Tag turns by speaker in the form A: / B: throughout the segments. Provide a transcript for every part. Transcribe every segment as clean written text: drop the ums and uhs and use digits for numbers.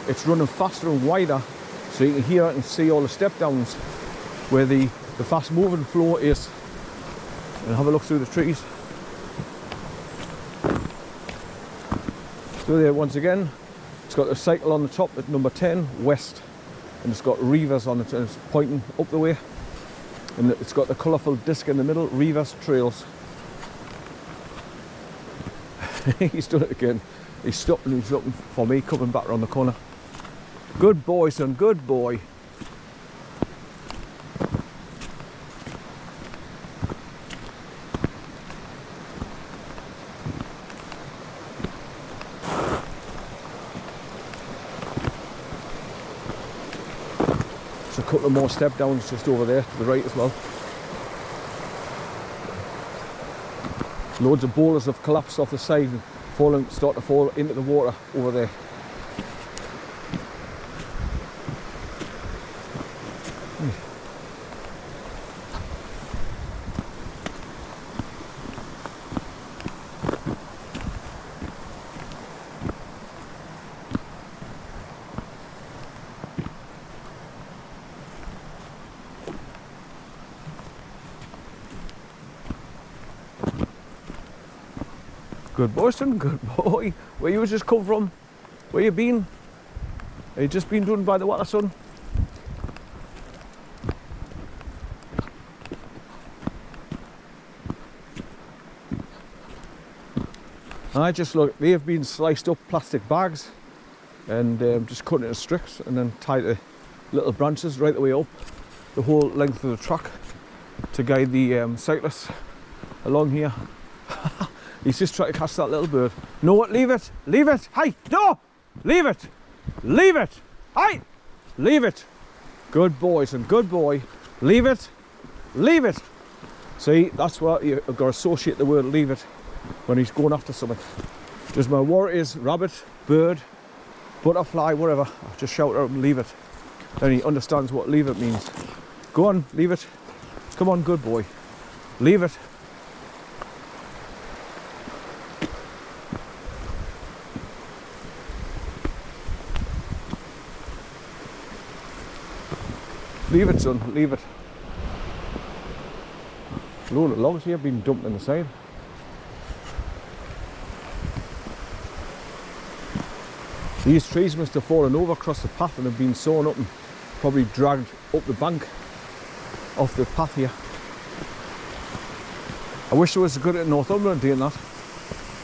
A: it's running faster and wider, so you can hear and see all the step downs where the fast moving flow is. And have a look through the trees. So there, once again, it's got a cycle on the top at number 10 west, and it's got Reavers on it, and it's pointing up the way, and it's got the colourful disc in the middle, Reavers Trails. He's done it again. He's stopped and he's looking for me coming back around the corner. Good boy, son, good boy. There's a couple of more step downs just over there to the right as well. Loads of boulders have collapsed off the side and start to fall into the water over there. Good boy, son, good boy. Where you just come from? Where you been? Have you just been down by the water, son? I just look, they have been sliced up plastic bags and just cut into strips and then tied to little branches right the way up the whole length of the track to guide the cyclists along here. He's just trying to catch that little bird. No, what? Leave it! Leave it! Hey! No! Leave it! Leave it! Hey! Leave it! Good boy, son. Good boy. Leave it! Leave it! See, that's what you've got to associate the word leave it when he's going after something. Just my word is rabbit, bird, butterfly, whatever. I just shout out and leave it. Then he understands what leave it means. Go on, leave it. Come on, good boy. Leave it. Leave it, son, leave it. Load of logs here being dumped on the side. These trees must have fallen over across the path and have been sawn up and probably dragged up the bank off the path here. I wish there was a good at Northumberland doing that,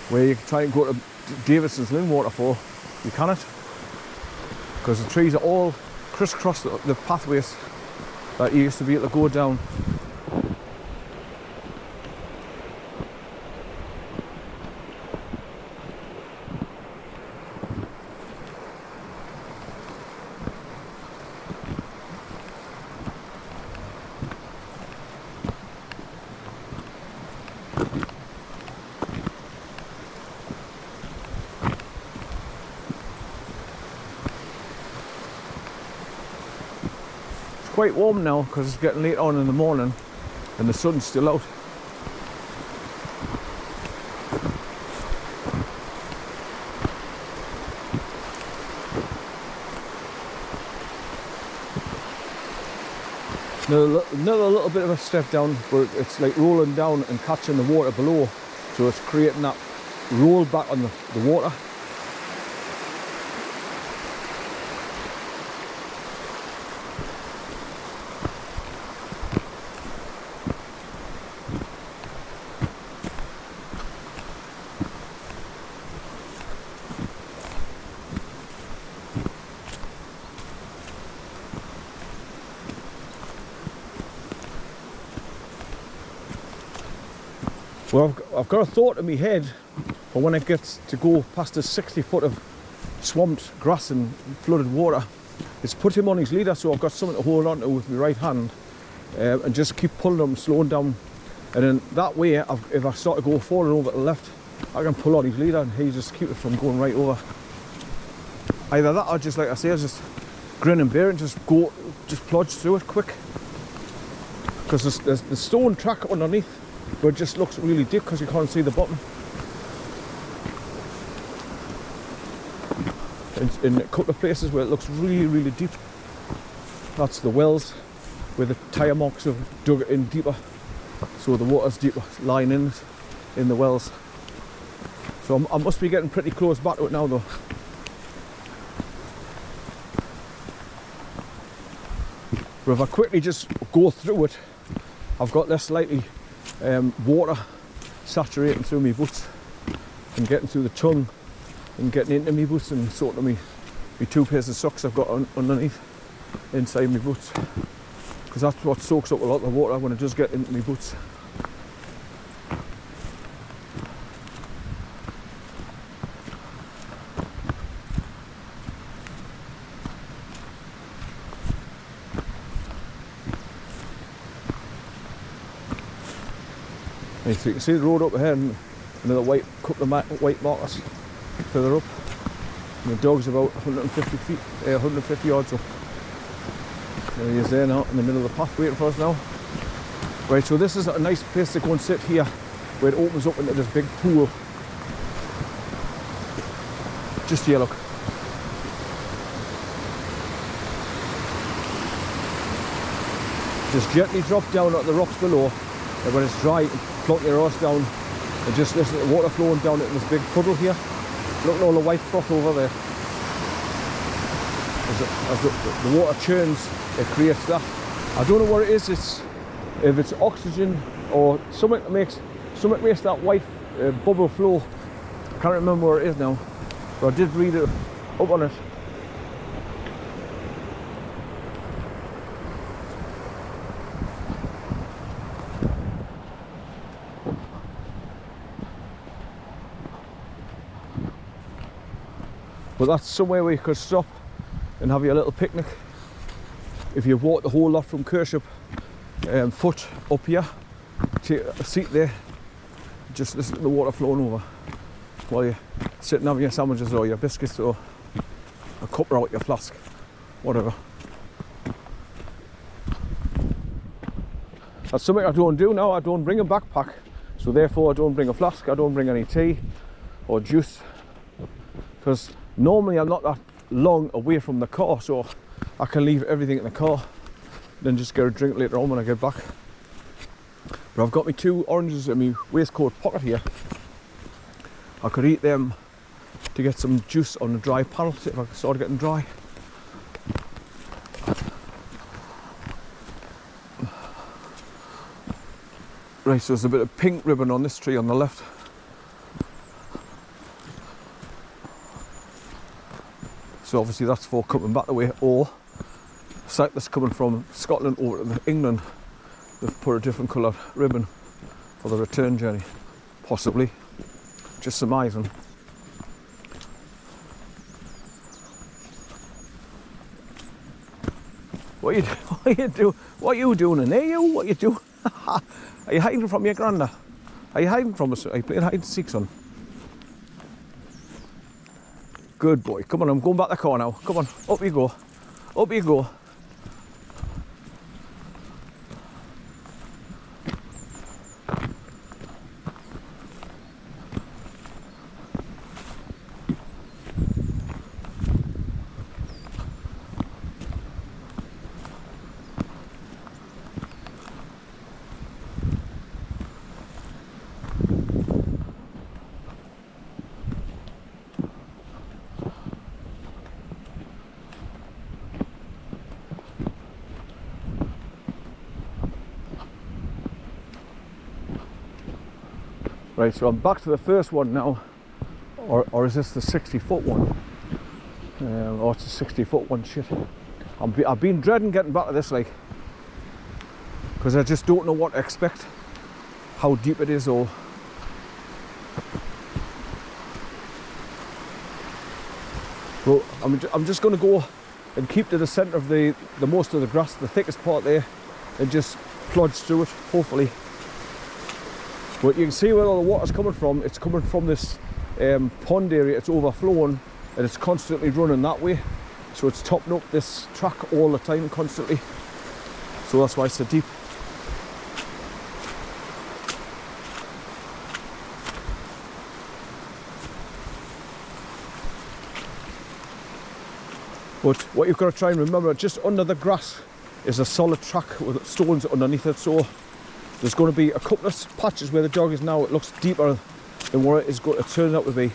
A: where you can try and go to Davidson's Lynn waterfall. You cannot, because the trees are all crisscross the pathways that you used to be able to go down. Quite warm now because it's getting late on in the morning and the sun's still out. Another little bit of a step down, but it's like rolling down and catching the water below, so it's creating that roll back on the water. Well, I've got a thought in my head for when it gets to go past the 60 foot of swamped grass and flooded water. It's put him on his leader, so I've got something to hold on to with my right hand and just keep pulling him, slowing down. And then that way, if I start to go forward over to the left, I can pull on his leader and he just keep it from going right over. Either that or just, like I say, just grin and bear and just plodge through it quick. Because there's the stone track underneath, but it just looks really deep because you can't see the bottom. in a couple of places where it looks really, really deep. That's the wells where the tyre marks have dug it in deeper. So the water's deeper, lying in the wells. So I must be getting pretty close back to it now though. But if I quickly just go through it, I've got less likely water saturating through my boots and getting through the tongue and getting into my boots and sort of me 2 pairs of socks I've got underneath inside my boots, because that's what soaks up a lot of the water when it does get into my boots. And so you can see the road up ahead and another couple of white markers further up. And the dog's about 150 yards up. There he is there now, in the middle of the path, waiting for us now. Right, so this is a nice place to go and sit here, where it opens up into this big pool. Just here, look. Just gently drop down at the rocks below, and when it's dry, plonk your horse down and just listen to the water flowing down into this big puddle here. Look at all the white froth over there. As the water churns, it creates that. I don't know what it is. If it's oxygen or something that makes that white bubble flow. I can't remember where it is now, but I did read it up on it. But that's somewhere where you could stop and have your little picnic. If you walk the whole lot from Kershope foot up here, take a seat there, just listen to the water flowing over while you sit and have your sandwiches or your biscuits or a cuppa out your flask, whatever. That's something I don't do now. I don't bring a backpack, so therefore I don't bring a flask, I don't bring any tea or juice, because normally I'm not that long away from the car, so I can leave everything in the car, then just get a drink later on when I get back. But I've got my 2 oranges in my waistcoat pocket here. I could eat them to get some juice on the dry panels if I started getting dry. Right, so there's a bit of pink ribbon on this tree on the left. So obviously that's for coming back the way, or cyclists coming from Scotland over to England, they've put a different coloured ribbon for the return journey, possibly, just surmising. What are you doing in there, you? What are you doing? Are you hiding from your granda? Are you hiding from us? Are you playing hide and seek, son? Good boy. Come on, I'm going back the car now. Come on, up you go. Up you go. Right, so I'm back to the first one now, or is this the 60-foot one? Oh, it's a 60-foot one, shit. I've been dreading getting back to this, like, because I just don't know what to expect, how deep it is, or... But I'm just going to go and keep to the centre of the most of the grass, the thickest part there, and just plodge through it, hopefully. But you can see where all the water's coming from. It's coming from this pond area. It's overflowing and it's constantly running that way. So it's topping up this track all the time, constantly. So that's why it's so deep. But what you've got to try and remember, just under the grass is a solid track with stones underneath it, so there's going to be a couple of patches where the dog is now. It looks deeper than what it is going to turn out to be.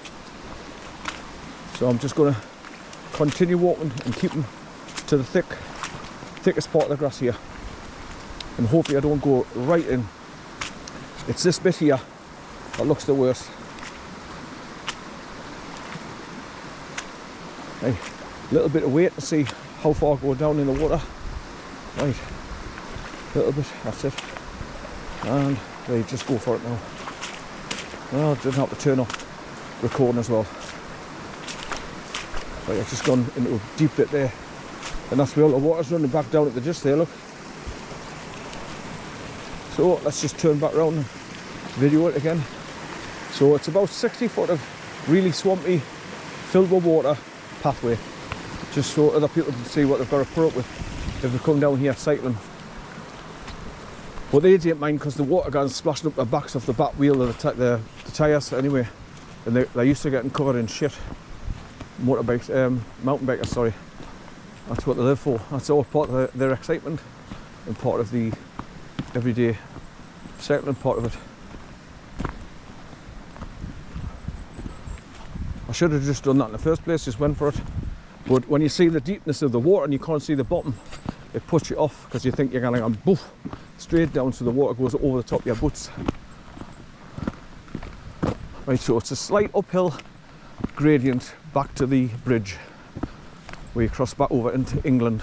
A: So I'm just going to continue walking and keep him to the thickest part of the grass here, and hopefully I don't go right in. It's this bit here that looks the worst. Right, a little bit of weight to see how far I go down in the water. Right, a little bit, that's it. And right, just go for it now. Well, I didn't have to turn off recording as well. Right, I've just gone into a deep bit there, and that's where all the water's running back down at the just there, look. So let's just turn back around and video it again. So it's about 60 foot of really swampy, filled with water pathway, just so other people can see what they've got to put up with if they come down here cycling. But they didn't mind because the water got splashing up the backs of the back wheel of the tyres anyway, and they're used to getting covered in shit. Mountain bikers, sorry. That's what they live for. That's all part of their excitement and part of the everyday cycling part of it. I should have just done that in the first place, just went for it. But when you see the deepness of the water and you can't see the bottom, it puts you off because you think you're going to go boof straight down, so the water goes over the top of your boots. Right, so it's a slight uphill gradient back to the bridge where you cross back over into England.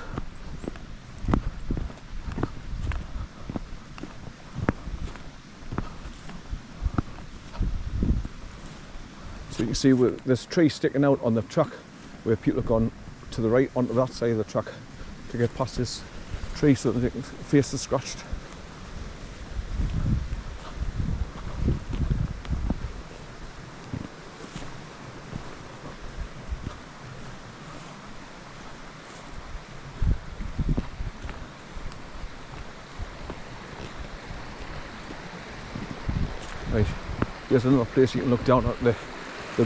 A: So you can see with this tree sticking out on the track where people have gone to the right onto that side of the track to get past this tree so that they can face the scratched. Right, here's another place you can look down at the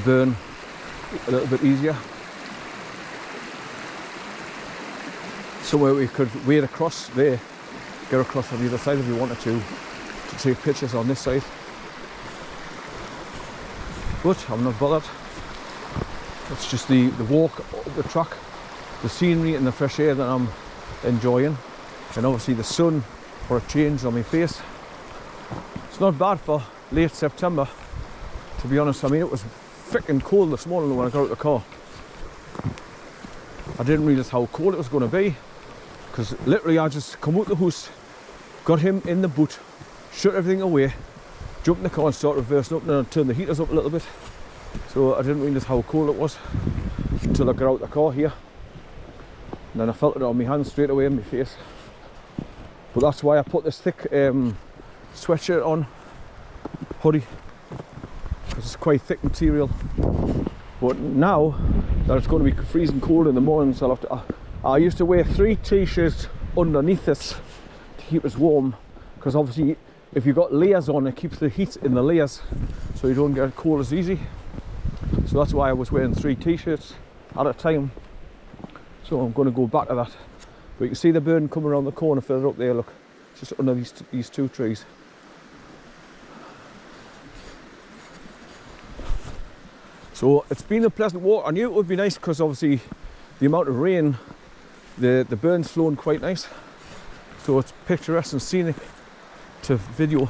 A: burn a little bit easier. Somewhere we could wade across there, get across on the other side if you wanted to take pictures on this side. But I'm not bothered. It's just the walk up the track, the scenery and the fresh air that I'm enjoying, and obviously the sun for a change on my face. It's not bad for late September, to be honest. I mean, it was freaking cold this morning when I got out of the car. I didn't realise how cold it was going to be, because literally I just come out the house, got him in the boot, shut everything away, jumped in the car and started reversing up, and then I turned the heaters up a little bit. So I didn't realise how cold it was until I got out of the car here, and then I felt it on my hands straight away in my face. But that's why I put this thick sweatshirt on, hoodie, because it's quite thick material. But now that it's going to be freezing cold in the morning, so I'll have to, I used to wear 3 t-shirts underneath this to keep us warm, because obviously if you've got layers on, it keeps the heat in the layers so you don't get cold as easy. So that's why I was wearing 3 t-shirts at a time. So I'm going to go back to that. But you can see the burn coming around the corner further up there, look, just under these 2 trees. So it's been a pleasant walk. I knew it would be nice because obviously the amount of rain, the burn's flowing quite nice. So it's picturesque and scenic to video.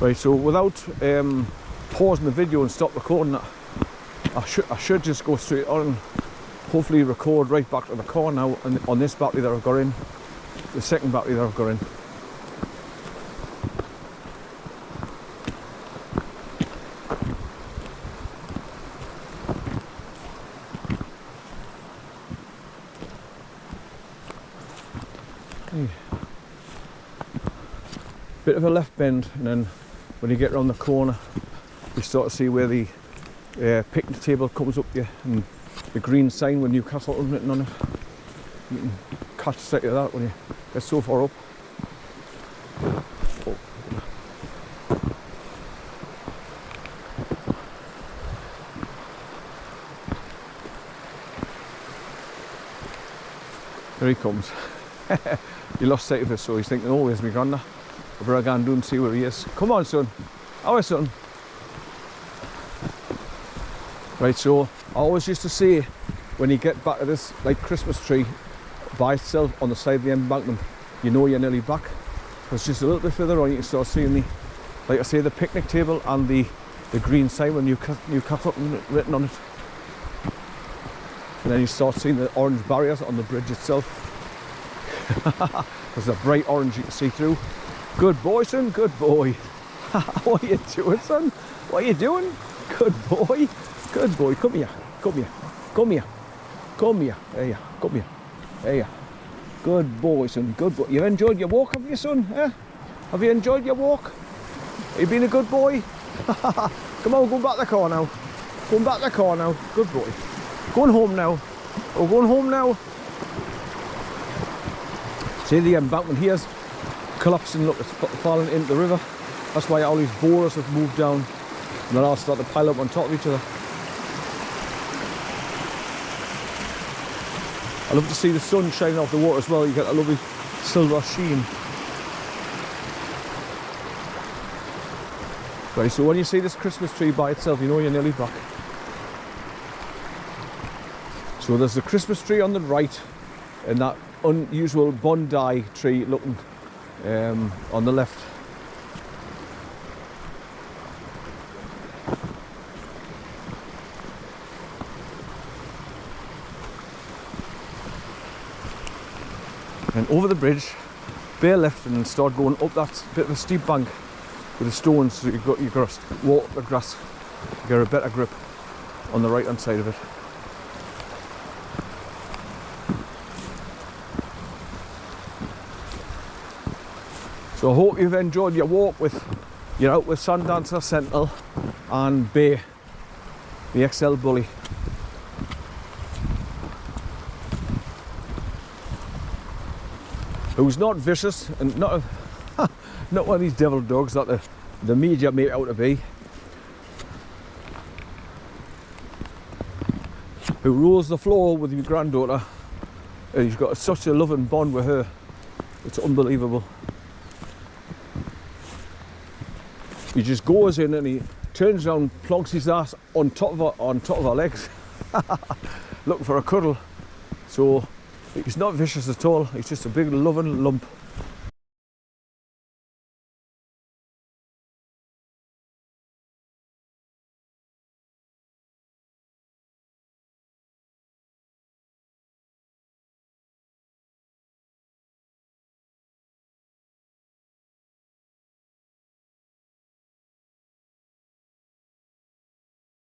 A: Right, so without pausing the video and stop recording it, I should just go straight on and hopefully record right back to the car now on this battery that I've got in, the second battery that I've got in. Okay. Bit of a left bend, and then when you get around the corner you start to see where the picnic table comes up here and the green sign with Newcastle written on it. You can catch sight of that when you get so far up. Oh. There he comes. You lost sight of it, so he's thinking, oh, where's my granda? I better go and do and see where he is. Come on, son. How is son? Right, so I always used to say, when you get back to this like Christmas tree by itself on the side of the embankment, you know you're nearly back. Because just a little bit further on, you can start seeing the, like I say, the picnic table and the green sign with Newcastle written on it. And then you start seeing the orange barriers on the bridge itself. Because they're bright orange, you can see through. Good boy, son, good boy. What are you doing, son? What are you doing? Good boy. Good boy, come here, come here, come here, come here, there, come here, there. Good boy, son, good boy. You've enjoyed your walk, have you, son? Eh? Have you enjoyed your walk? Have you been a good boy? Come on, go back to the car now. Going back to the car now, good boy. Going home now. Oh, going home now. See, the embankment here's collapsing, look, it's falling into the river. That's why all these boulders have moved down and they'll all start to pile up on top of each other. I love to see the sun shining off the water as well. You get a lovely silver sheen. Right, so when you see this Christmas tree by itself, you know you're nearly back. So there's the Christmas tree on the right and that unusual Bondi tree looking on the left. And over the bridge, bear left and start going up that bit of a steep bank with the stones, so you got to walk the grass, get a better grip on the right hand side of it. So I hope you've enjoyed your walk with, you're out with Sundancer, Sentinel and Bay, the XL Bully. Who's not vicious and not not one of these devil dogs that the media make out to be. Who rules the floor with your granddaughter. And he's got such a loving bond with her. It's unbelievable. He just goes in and he turns around, plonks his ass on top of her legs, looking for a cuddle. So he's not vicious at all. He's just a big loving lump.